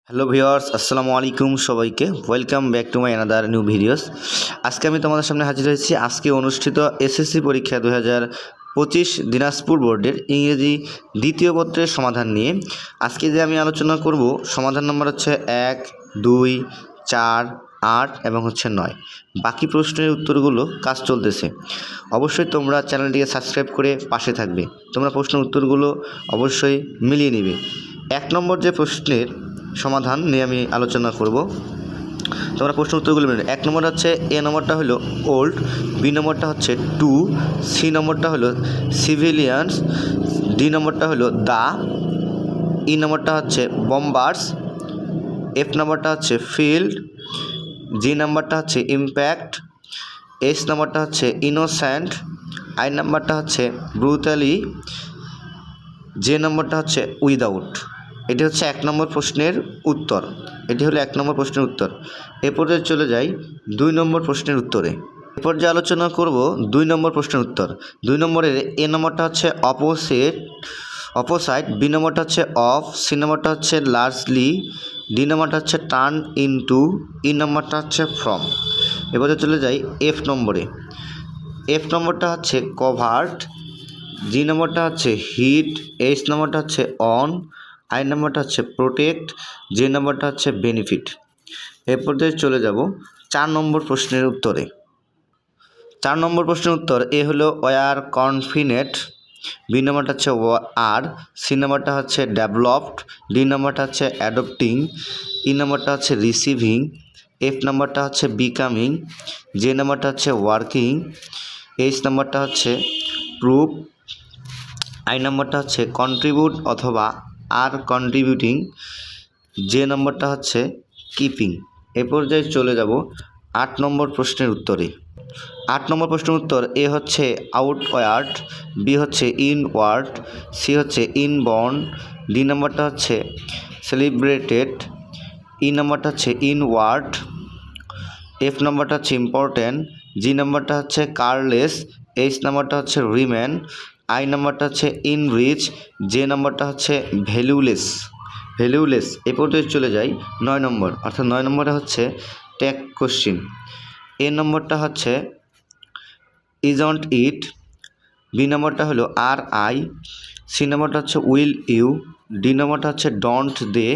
Hello viewers, আসসালামু আলাইকুম সবাইকে। Welcome back to my another new videos. আজকে আমি তোমাদের সামনে হাজির হয়েছি আজকে অনুষ্ঠিত এসএসসি পরীক্ষা 2025 দিনাজপুর বোর্ডের ইংরেজি দ্বিতীয় পত্রের সমাধান নিয়ে। আজকে যে আমি আলোচনা করব সমাধান নম্বর হচ্ছে 1, 2, 4, 8 এবং 9। বাকি প্রশ্নের উত্তরগুলো কাজ চলতেছে। অবশ্যই তোমরা চ্যানেলটিকে সাবস্ক্রাইব করে পাশে থাকবে। তোমরা প্রশ্নের উত্তরগুলো অবশ্যই মিলিয়ে নিবে। 1 নম্বর যে প্রশ্নের সমাধান নিয়ে আমি আলোচনা করব। তোমরা প্রশ্ন উত্তরগুলো মিলে 1 নম্বর হচ্ছে এ নম্বরটা হলো ওল্ড, বি নম্বরটা হচ্ছে টু, সি নম্বরটা হলো সিভিলিয়ানস, ডি নম্বরটা হলো দা, ই নম্বরটা হচ্ছে বম্বার্স, এফ নম্বরটা হচ্ছে ফিল্ড, জি নাম্বারটা হচ্ছে ইম্প্যাক্ট, এস নাম্বারটা হচ্ছে ইনোসেন্ট, আই নাম্বারটা হচ্ছে ব্রুটালি, জে নম্বরটা হচ্ছে উইদাউট। এটি হচ্ছে 1 নম্বর প্রশ্নের উত্তর। এটি হলো 1 নম্বর প্রশ্নের উত্তর। এরপরে চলে যাই 2 নম্বর প্রশ্নের উত্তরে। এরপর যে আলোচনা করব 2 নম্বর প্রশ্নের উত্তর। 2 নম্বরের এ নম্বরটা হচ্ছে অপোসাইড, বি নম্বরটা হচ্ছে অফ, সি নম্বরটা হচ্ছে লার্জলি, ডি নম্বরটা হচ্ছে টার্ন ইনটু, ই নম্বরটা হচ্ছে ফ্রম। এবারে চলে যাই এফ নম্বরে। এফ নম্বরটা হচ্ছে কভার্ড, জি নম্বরটা হচ্ছে হিট, এইচ নম্বরটা হচ্ছে অন, আই নম্বরটা হচ্ছে প্রোটেক্ট, যে নম্বরটা হচ্ছে বেনিফিট। এরপর দিয়ে চলে যাব 4 নম্বর প্রশ্নের উত্তরে। 4 নম্বর প্রশ্নের উত্তর এ হলো ওয়ার কনফিডেন্ট, বি নম্বরটা হচ্ছে আর, সি নম্বরটা হচ্ছে ডেভেলপড, ডি নম্বরটা হচ্ছে অ্যাডপ্টিং, ই নম্বরটা হচ্ছে রিসিভিং, এফ নম্বরটা হচ্ছে বিকামিং, যে নম্বরটা হচ্ছে ওয়ার্কিং, এইচ নম্বরটা হচ্ছে প্রুভ, আই নম্বরটা হচ্ছে কন্ট্রিবিউট অথবা আর কন্ট্রিবিউটিং, যে নম্বরটা হচ্ছে কিপিং। এ পর্যায়ে চলে যাব 8 নম্বর প্রশ্নের উত্তরে। 8 নম্বর প্রশ্নের উত্তর এ হচ্ছে আউটওয়ার্ড, বি হচ্ছে ইনওয়ার্ড, সি হচ্ছে ইনবর্ন, ডি নম্বরটা হচ্ছে সেলিব্রেটেড, ই নম্বরটা হচ্ছে ইনওয়ার্ড, এফ নম্বরটা হচ্ছে ইম্পর্ট্যান্ট, জি নম্বরটা হচ্ছে কারলেস, এইচ নম্বরটা হচ্ছে রিমেন, আই নম্বরটা হচ্ছে ইনরিচ, যে নম্বরটা হচ্ছে ভ্যালুলেস। এ পর্যায়ে চলে যাই 9 নম্বর, অর্থাৎ 9 নম্বরে হচ্ছে ট্যাগ কোশ্চিন। এ নম্বরটা হচ্ছে ইজন্ট ইট, বি নম্বরটা হলো আর আই, সি নম্বরটা হচ্ছে উইল ইউ, ডি নম্বরটা হচ্ছে ডোন্ট দে,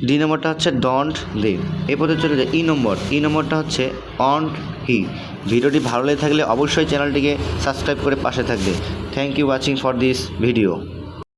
ডি নম্বরটা হচ্ছে ডোন্ট দে। এরপরে চলে যায় ই নম্বরটা হচ্ছে অন হি। ভিডিওটি ভালো লেগে থাকলে অবশ্যই চ্যানেলটিকে সাবস্ক্রাইব করে পাশে থাকবে। Thank you watching for this video.